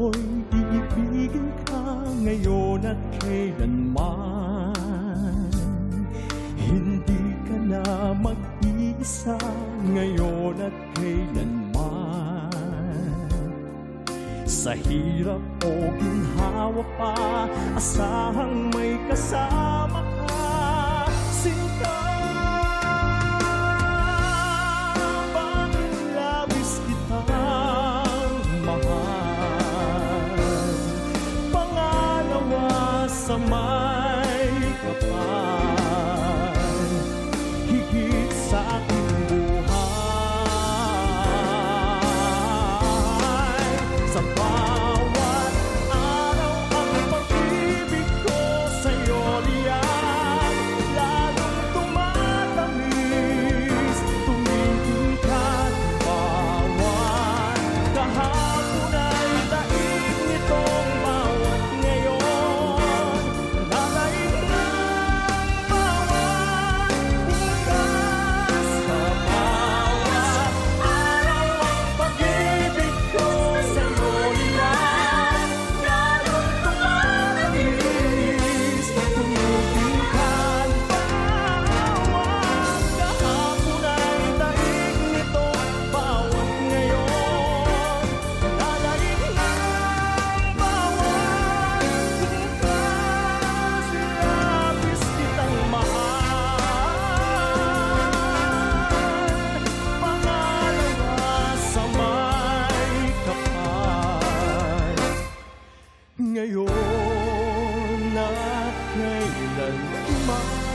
ako'y iibigin ka ngayon at kailanman. Hindi ka na mag-iisa ngayon at kailanman. Sa hirap o ginhawa pa, asahang may kasama ka, sinta. Bakit labis kitang mahal? Pangalawa sa may kapal, higit sa aking buhay. Sa bawat araw ang pag-ibig ko sa'yo liyan, lalong tumatamis, tumitingkat bawat kahapon ay daig nitong bawat ngayon, lalaing ng bawat bukas. Sa bawat araw ang pag-ibig ko sa'yo liyan, lalong tumatamis, tumitingkat bawat kahapon ay daig nitong bawat ngayon, lalaing ng bawat bukas. Labis kitang mahal, pangalawa sa may kapal, ngayon at kailanman.